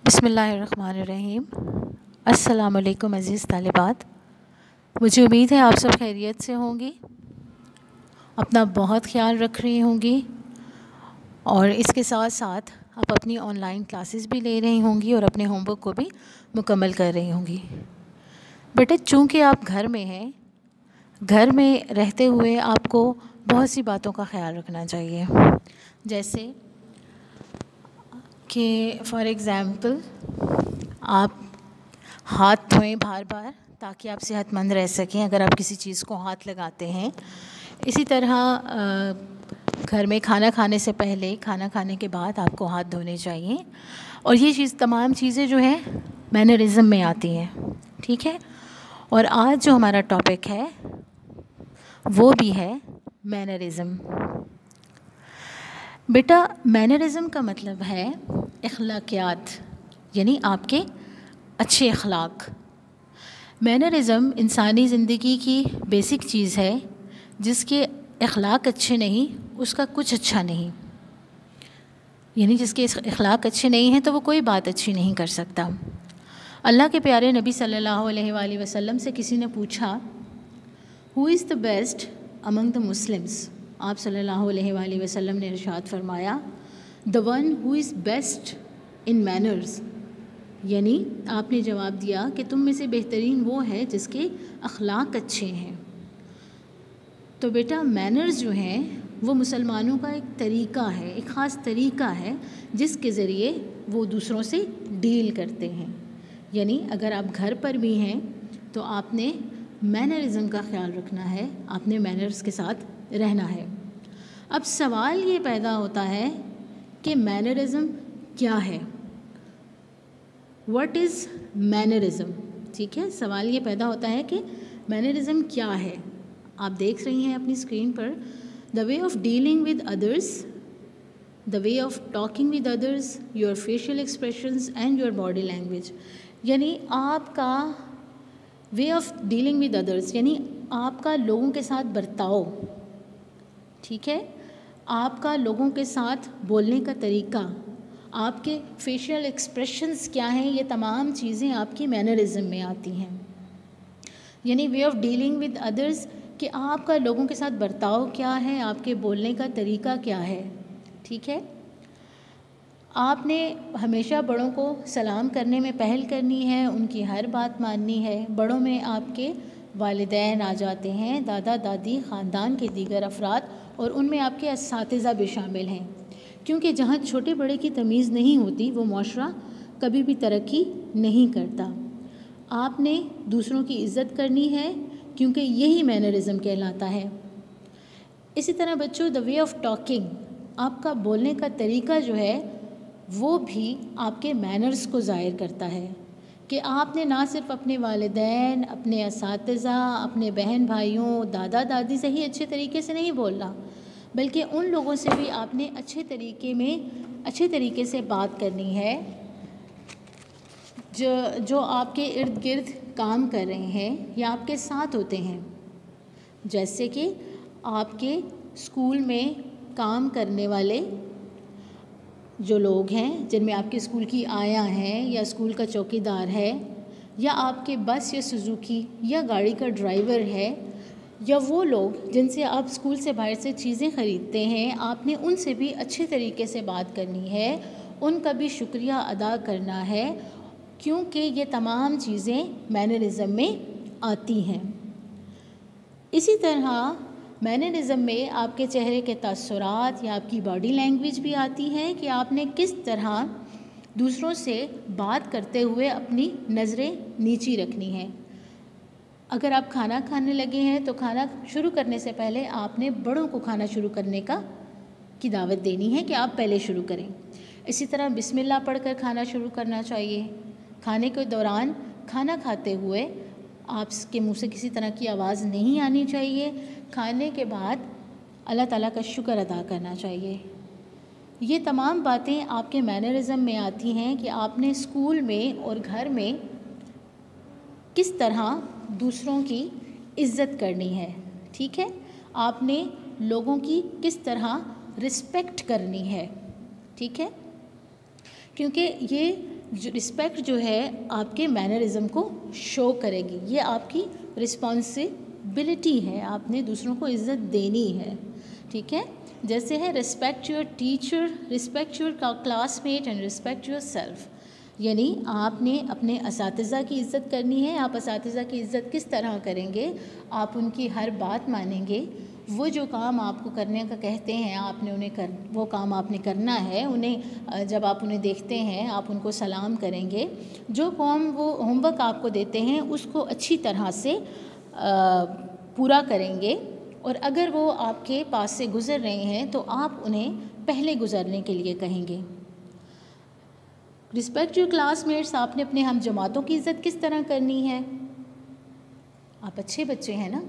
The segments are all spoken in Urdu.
بسم اللہ الرحمن الرحیم۔ السلام علیکم عزیز طالبات، مجھے امید ہے آپ سب خیریت سے ہوں گی، اپنا بہت خیال رکھ رہی ہوں گی اور اس کے ساتھ ساتھ آپ اپنی آن لائن کلاسز بھی لے رہی ہوں گی اور اپنے ہوم ورک کو بھی مکمل کر رہی ہوں گی۔ بیٹا چونکہ آپ گھر میں ہیں، گھر میں رہتے ہوئے آپ کو بہت سی باتوں کا خیال رکھنا چاہیے، جیسے کہ فار ایگزامپل آپ ہاتھ دھوئیں بار بار تاکہ آپ صحت مند رہ سکیں اگر آپ کسی چیز کو ہاتھ لگاتے ہیں۔ اسی طرح گھر میں کھانا کھانے سے پہلے، کھانا کھانے کے بعد آپ کو ہاتھ دھونے چاہیے، اور یہ تمام چیزیں جو ہیں مینرزم میں آتی ہیں، ٹھیک ہے۔ اور آج جو ہمارا ٹاپک ہے وہ بھی ہے مینرزم۔ بیٹا مینرزم کا مطلب ہے اخلاقیات، یعنی آپ کے اچھے اخلاق۔ مینرزم انسانی زندگی کی بیسک چیز ہے، جس کے اخلاق اچھے نہیں اس کا کچھ اچھا نہیں، یعنی جس کے اخلاق اچھے نہیں ہیں تو وہ کوئی بات اچھی نہیں کر سکتا۔ اللہ کے پیارے نبی صلی اللہ علیہ وآلہ وسلم سے کسی نے پوچھا ہو از the best Umang the Muslims? آپ صلی اللہ علیہ وآلہ وسلم نے ارشاد فرمایا the one who is best in manners, یعنی آپ نے جواب دیا کہ تم میں سے بہترین وہ ہے جس کے اخلاق اچھے ہیں۔ تو بیٹا مینرز جو ہیں وہ مسلمانوں کا ایک طریقہ ہے، ایک خاص طریقہ ہے جس کے ذریعے وہ دوسروں سے ڈیل کرتے ہیں۔ یعنی اگر آپ گھر پر بھی ہیں تو آپ نے مینرزم کا خیال رکھنا ہے، آپ نے مینرز کے ساتھ رہنا ہے۔ اب سوال یہ پیدا ہوتا ہے کہ مینرزم کیا ہے؟ What is mannerism? ٹھیک ہے، سوال یہ پیدا ہوتا ہے کہ مینرزم کیا ہے؟ آپ دیکھ رہی ہیں اپنی screen per the way of dealing with others, the way of talking with others, your facial expressions and your body language, یعنی آپ کا way of dealing with others, یعنی آپ کا لوگوں کے ساتھ برتاؤ، ٹھیک ہے، آپ کا لوگوں کے ساتھ بولنے کا طریقہ، آپ کے فیشیل ایکسپریشنز کیا ہیں، یہ تمام چیزیں آپ کی مینرزم میں آتی ہیں۔ یعنی way of dealing with others کہ آپ کا لوگوں کے ساتھ برتاؤ کیا ہے، آپ کے بولنے کا طریقہ کیا ہے، ٹھیک ہے۔ آپ نے ہمیشہ بڑوں کو سلام کرنے میں پہل کرنی ہے، ان کی ہر بات ماننی ہے۔ بڑوں میں آپ کے والدین آ جاتے ہیں، دادا دادی، خاندان کے دیگر افراد، اور ان میں آپ کے اساتذہ بھی شامل ہیں، کیونکہ جہاں چھوٹے بڑے کی تمیز نہیں ہوتی وہ معاشرہ کبھی بھی ترقی نہیں کرتا۔ آپ نے دوسروں کی عزت کرنی ہے کیونکہ یہی مینرزم کہلاتا ہے۔ اسی طرح بچوں دا وے آف ٹاکنگ، آپ کا بولنے کا طریقہ جو ہے وہ بھی آپ کے مینرز کو ظاہر کرتا ہے کہ آپ نے نہ صرف اپنے والدین، اپنے اساتذہ، اپنے بہن بھائیوں، دادا دادی سے ہی اچھے طریقے سے نہیں بولنا، بلکہ ان لوگوں سے بھی آپ نے اچھے طریقے سے بات کرنی ہے جو آپ کے ارد گرد کام کر رہے ہیں یا آپ کے ساتھ ہوتے ہیں۔ جیسے کہ آپ کے اسکول میں کام کرنے والے جو لوگ ہیں، جن میں آپ کے اسکول کی آیا ہیں یا اسکول کا چوکیدار ہے، یا آپ کے بس یا سوزوکی یا گاڑی کا ڈرائیور ہے، یا وہ لوگ جن سے آپ اسکول سے باہر سے چیزیں خریدتے ہیں، آپ نے ان سے بھی اچھے طریقے سے بات کرنی ہے، ان کا بھی شکریہ ادا کرنا ہے، کیونکہ یہ تمام چیزیں مینرزم میں آتی ہیں۔ اسی طرح مینرزم میں آپ کے چہرے کے تاثرات یا آپ کی باڈی لینگویج بھی آتی ہے کہ آپ نے کس طرح دوسروں سے بات کرتے ہوئے اپنی نظریں نیچی رکھنی ہیں۔ اگر آپ کھانا کھانے لگے ہیں تو کھانا شروع کرنے سے پہلے آپ نے بڑوں کو کھانا شروع کرنے کی دعوت دینی ہے کہ آپ پہلے شروع کریں۔ اسی طرح بسم اللہ پڑھ کر کھانا شروع کرنا چاہیے۔ کھانے کے دوران کھانا کھاتے ہوئے آپ کے منہ سے کسی طرح کی آواز نہیں آنی چاہیے۔ کھانے کے بعد اللہ تعالیٰ کا شکر ادا کرنا چاہیے۔ یہ تمام باتیں آپ کے مینرزم میں آتی ہیں کہ آپ نے اسکول میں اور گھر میں کس طرح دوسروں کی عزت کرنی ہے، ٹھیک ہے، آپ نے لوگوں کی کس طرح رسپیکٹ کرنی ہے، ٹھیک ہے، کیونکہ یہ جو رسپیکٹ جو ہے آپ کے مینرزم کو شو کرے گی. یہ آپ کی رسپانسبلٹی ہے, آپ نے دوسروں کو عزت دینی ہے. ٹھیک ہے, جیسے ہے respect your teacher, respect your classmate and respect yourself. یعنی آپ نے اپنے اساتذہ کی عزت کرنی ہے. آپ اساتذہ کی عزت کس طرح کریں گے؟ آپ ان کی ہر بات مانیں گے. وہ جو کام آپ کو کرنے کا کہتے ہیں آپ نے انہیں وہ کام آپ نے کرنا ہے. انہیں جب آپ انہیں دیکھتے ہیں آپ ان کو سلام کریں گے. جو کام وہ ہوم ورک آپ کو دیتے ہیں اس کو اچھی طرح سے پورا کریں گے. اور اگر وہ آپ کے پاس سے گزر رہے ہیں تو آپ انہیں پہلے گزرنے کے لیے کہیں گے. رسپیکٹ یور کلاس میٹس, آپ نے اپنے ہم جماعتوں کی عزت کس طرح کرنی ہے؟ آپ اچھے بچے ہیں نا.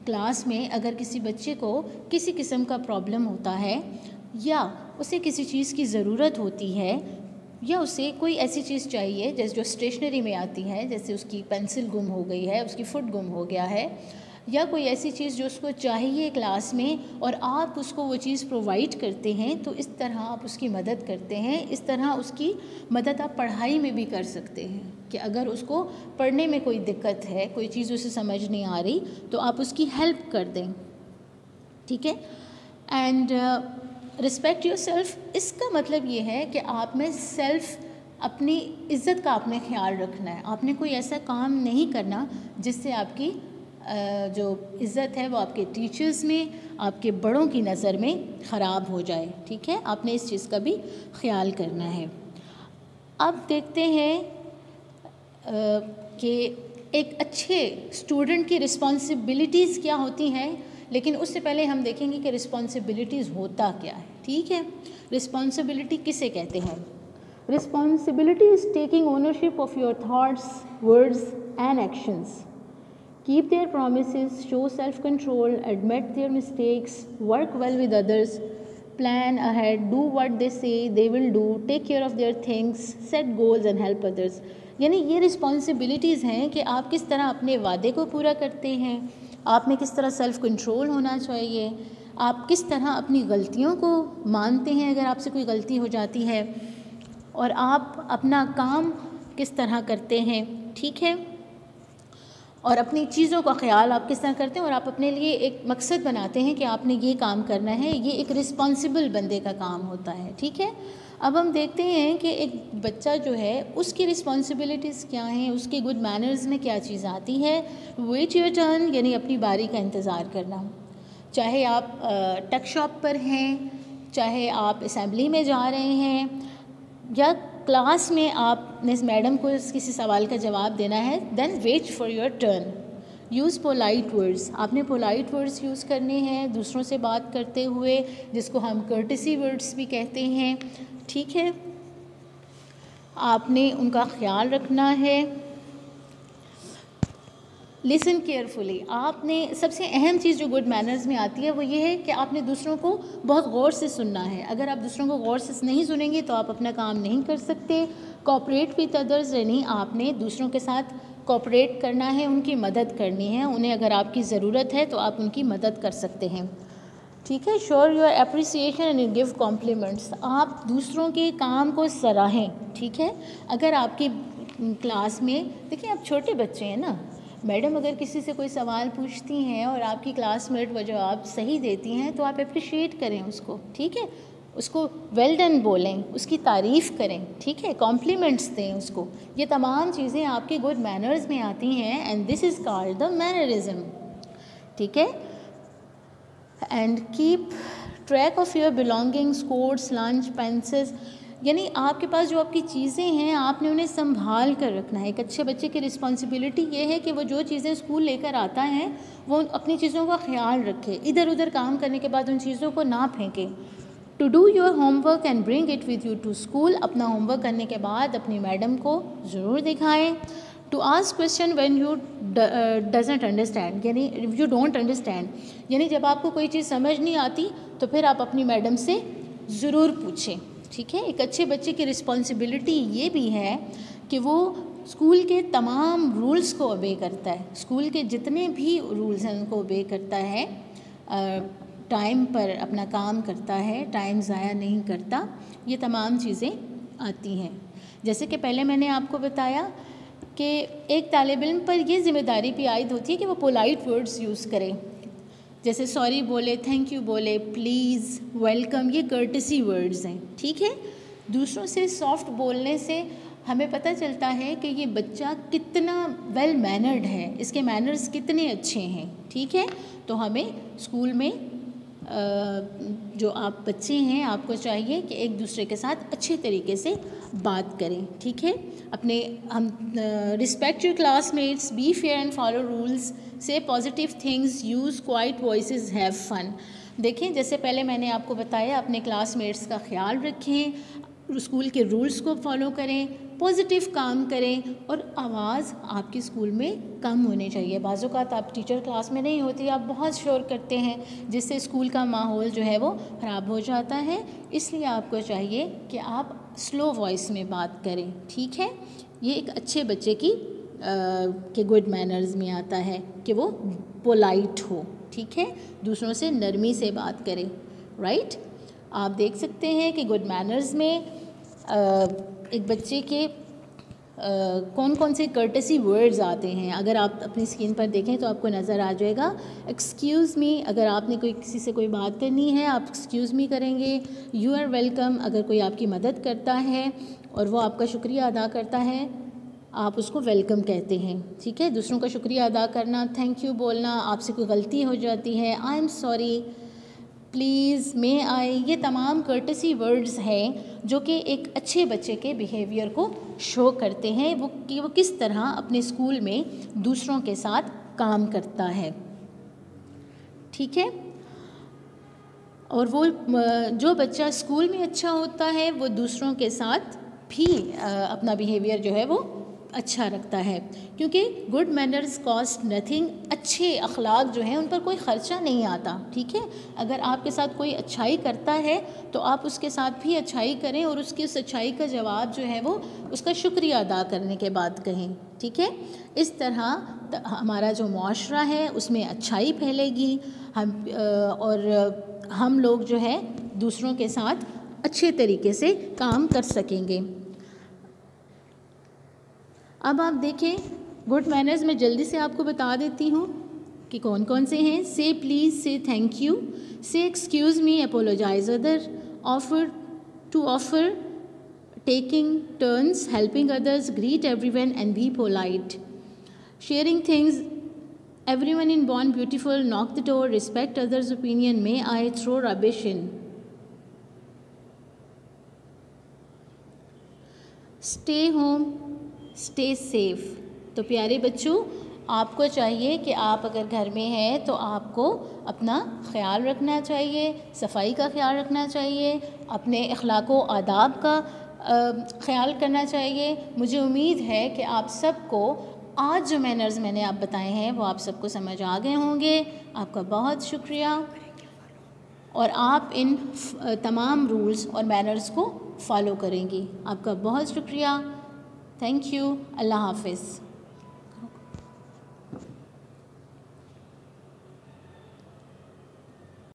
کلاس میں اگر کسی بچے کو کسی قسم کا پرابلم ہوتا ہے یا اسے کسی چیز کی ضرورت ہوتی ہے یا اسے کوئی ایسی چیز چاہیے جیسے جو اسٹیشنری میں آتی ہے, جیسے اس کی پینسل گم ہو گئی ہے, اس کی فٹ گم ہو گیا ہے, یا کوئی ایسی چیز جو اس کو چاہیے کلاس میں اور آپ اس کو وہ چیز پرووائڈ کرتے ہیں, تو اس طرح آپ اس کی مدد کرتے ہیں. اس طرح اس کی مدد آپ پڑھائی میں بھی کر سکتے ہیں کہ اگر اس کو پڑھنے میں کوئی دقت ہے, کوئی چیز اسے سمجھ نہیں آ رہی, تو آپ اس کی ہیلپ کر دیں. ٹھیک ہے. اینڈ رسپیکٹ یور سیلف, اس کا مطلب یہ ہے کہ آپ میں سیلف, اپنی عزت کا آپ نے خیال رکھنا ہے. آپ نے کوئی ایسا کام نہیں کرنا جس سے آپ کی جو عزت ہے وہ آپ کے ٹیچرز میں, آپ کے بڑوں کی نظر میں خراب ہو جائے. ٹھیک ہے, آپ نے اس چیز کا بھی خیال کرنا ہے. اب دیکھتے ہیں کہ ایک اچھے اسٹوڈنٹ کی رسپانسبلٹیز کیا ہوتی ہیں, لیکن اس سے پہلے ہم دیکھیں گے کہ رسپانسبلٹیز ہوتا کیا ہے. ٹھیک ہے, رسپانسبلٹی کسے کہتے ہیں؟ Responsibility is taking ownership of your thoughts, words and actions. Keep their promises, show self-control, admit their mistakes, work well with others, plan ahead, do what they say they will do, take care of their things, set goals and help others. یعنی یہ رسپانسبلٹیز ہیں کہ آپ کس طرح اپنے وعدے کو پورا کرتے ہیں, آپ میں کس طرح سیلف کنٹرول ہونا چاہیے, آپ کس طرح اپنی غلطیوں کو مانتے ہیں اگر آپ سے کوئی غلطی ہو جاتی ہے, اور آپ اپنا کام کس طرح کرتے ہیں. ٹھیک ہے, اور اپنی چیزوں کا خیال آپ کس طرح کرتے ہیں, اور آپ اپنے لیے ایک مقصد بناتے ہیں کہ آپ نے یہ کام کرنا ہے. یہ ایک رسپانسبل بندے کا کام ہوتا ہے. ٹھیک ہے, اب ہم دیکھتے ہیں کہ ایک بچہ جو ہے اس کی رسپانسبلٹیز کیا ہیں, اس کے گڈ مینرز میں کیا چیز آتی ہے. ویٹ یور ٹرن, یعنی اپنی باری کا انتظار کرنا. چاہے آپ ٹک شاپ پر ہیں, چاہے آپ اسمبلی میں جا رہے ہیں, یا کلاس میں آپ نے میڈم کو کسی سوال کا جواب دینا ہے, then wait for your turn. Use polite words, آپ نے پولائٹ ورڈز یوز کرنے ہیں دوسروں سے بات کرتے ہوئے, جس کو ہم کرٹسی ورڈز بھی کہتے ہیں. ٹھیک ہے, آپ نے ان کا خیال رکھنا ہے. لسن کیئرفلی, آپ نے سب سے اہم چیز جو گڈ مینرز میں آتی ہے وہ یہ ہے کہ آپ نے دوسروں کو بہت غور سے سننا ہے. اگر آپ دوسروں کو غور سے نہیں سنیں گے تو آپ اپنا کام نہیں کر سکتے. کوآپریٹ وتھ ادرز, یعنی آپ نے دوسروں کے ساتھ کوآپریٹ کرنا ہے, ان کی مدد کرنی ہے. انہیں اگر آپ کی ضرورت ہے تو آپ ان کی مدد کر سکتے ہیں. ٹھیک ہے. Show your appreciation and give compliments, آپ دوسروں کے کام کو سراہیں. ٹھیک ہے, اگر آپ کی کلاس میں دیکھیں آپ چھوٹے بچے ہیں نا, میڈم اگر کسی سے کوئی سوال پوچھتی ہیں اور آپ کی کلاس میٹ وہ جواب صحیح دیتی ہیں تو آپ اپریشیٹ کریں اس کو. ٹھیک ہے, اس کو ویل ڈن بولیں, اس کی تعریف کریں. ٹھیک ہے, کمپلیمنٹس دیں اس کو. یہ تمام چیزیں آپ کے گڈ مینرز میں آتی ہیں, and this is called the mannerism. ٹھیک ہے, and keep track of your belongings, coats, lunch, pencils, یعنی آپ کے پاس جو آپ کی چیزیں ہیں آپ نے انہیں سنبھال کر رکھنا ہے. ایک اچھے بچے کی رسپانسبلٹی یہ ہے کہ وہ جو چیزیں اسکول لے کر آتا ہے وہ اپنی چیزوں کا خیال رکھے, ادھر ادھر کام کرنے کے بعد ان چیزوں کو نہ پھینکے. To do your homework and bring it with you to school, اپنا ہوم ورک کرنے کے بعد اپنی میڈم کو ضرور دکھائیں. To ask question when you doesn't understand, یعنی یو ڈونٹ انڈرسٹینڈ, یعنی جب آپ کو کوئی چیز سمجھ نہیں آتی تو پھر آپ اپنی میڈم سے ضرور پوچھیں. ٹھیک ہے, ایک اچھے بچے کی رسپانسبلٹی یہ بھی ہے کہ وہ اسکول کے تمام رولز کو اوبے کرتا ہے, اسکول کے جتنے بھی رولز ہیں ان کو اوبے کرتا ہے, ٹائم پر اپنا کام کرتا ہے, ٹائم ضائع نہیں کرتا. یہ تمام چیزیں آتی ہیں. جیسے کہ پہلے میں نے آپ کو بتایا کہ ایک طالب علم پر یہ ذمہ داری بھی عائد ہوتی ہے کہ وہ پولائٹ ورڈز یوز کرے، جیسے سوری بولے، تھینک یو بولے، پلیز، ویلکم، یہ کرٹسی ورڈز ہیں، ٹھیک ہے. دوسروں سے سافٹ بولنے سے ہمیں پتہ چلتا ہے کہ یہ بچہ کتنا ویل مینرڈ ہے، اس کے مینرز کتنے اچھے ہیں، ٹھیک ہے. تو ہمیں اسکول میں جو آپ بچے ہیں آپ کو چاہیے کہ ایک دوسرے کے ساتھ اچھے طریقے سے بات کریں، ٹھیک ہے. اپنے ہم respect your classmates, be fair and follow rules, say positive things, use quiet voices, have fun. دیکھیں جیسے پہلے میں نے آپ کو بتایا اپنے کلاس میٹس کا خیال رکھیں، اسکول کے رولس کو فالو کریں، پازیٹیو کام کریں، اور آواز آپ کے اسکول میں کم ہونی چاہیے. بعض اوقات آپ ٹیچر کلاس میں نہیں ہوتی، آپ بہت شور کرتے ہیں جس سے اسکول کا ماحول جو ہے وہ خراب ہو جاتا ہے. اس لیے آپ کو چاہیے کہ آپ سلو وائس میں بات کریں، ٹھیک ہے. یہ ایک اچھے بچے کی کہ گڈ مینرز میں آتا ہے کہ وہ پولائٹ ہو، ٹھیک ہے، دوسروں سے نرمی سے بات کرے، رائٹ. آپ دیکھ سکتے ہیں کہ گڈ مینرز میں ایک بچے کے کون کون سے کرٹسی ورڈز آتے ہیں. اگر آپ اپنی اسکرین پر دیکھیں تو آپ کو نظر آ جائے گا. ایکسکیوز می، اگر آپ نے کسی سے کوئی بات کرنی ہے آپ ایکسکیوز می کریں گے. یو آر ویلکم، اگر کوئی آپ کی مدد کرتا ہے اور وہ آپ کا شکریہ ادا کرتا ہے آپ اس کو ویلکم کہتے ہیں، ٹھیک ہے. دوسروں کا شکریہ ادا کرنا، تھینک یو بولنا، آپ سے کوئی غلطی ہو جاتی ہے، آئی ایم سوری، پلیز، مے آئی، یہ تمام کرٹسی ورڈز ہیں جو کہ ایک اچھے بچے کے بیہیویئر کو شو کرتے ہیں کہ وہ کس طرح اپنے اسکول میں دوسروں کے ساتھ کام کرتا ہے، ٹھیک ہے. اور وہ جو بچہ اسکول میں اچھا ہوتا ہے وہ دوسروں کے ساتھ بھی اپنا بیہیویئر جو ہے وہ اچھا رکھتا ہے، کیونکہ گڈ مینرز کاسٹ نتھنگ. اچھے اخلاق جو ہیں ان پر کوئی خرچہ نہیں آتا، ٹھیک ہے. اگر آپ کے ساتھ کوئی اچھائی کرتا ہے تو آپ اس کے ساتھ بھی اچھائی کریں اور اس کی اس اچھائی کا جواب جو ہے وہ اس کا شکریہ ادا کرنے کے بعد کہیں، ٹھیک ہے. اس طرح ہمارا جو معاشرہ ہے اس میں اچھائی پھیلے گی، اور ہم لوگ جو ہے دوسروں کے ساتھ اچھے طریقے سے کام کر سکیں گے. اب آپ دیکھیں گڈ مینرز میں جلدی سے آپ کو بتا دیتی ہوں کہ کون کون سے ہیں. Say please, say thank you, say excuse me, apologise other, offer taking turns, helping others, greet everyone and be polite, sharing things, everyone in born beautiful, knock the door, respect others' opinion, may I, throw rubbish in. Stay home, stay safe. تو پیارے بچوں آپ کو چاہیے کہ آپ اگر گھر میں ہیں تو آپ کو اپنا خیال رکھنا چاہیے، صفائی کا خیال رکھنا چاہیے، اپنے اخلاق و آداب کا خیال کرنا چاہیے. مجھے امید ہے کہ آپ سب کو آج جو مینرز میں نے آپ بتائے ہیں وہ آپ سب کو سمجھ آ گئے ہوں گے. آپ کا بہت شکریہ، اور آپ ان تمام رولز اور مینرز کو فالو کریں گی. آپ کا بہت شکریہ. Thank you. اللہ حافظ.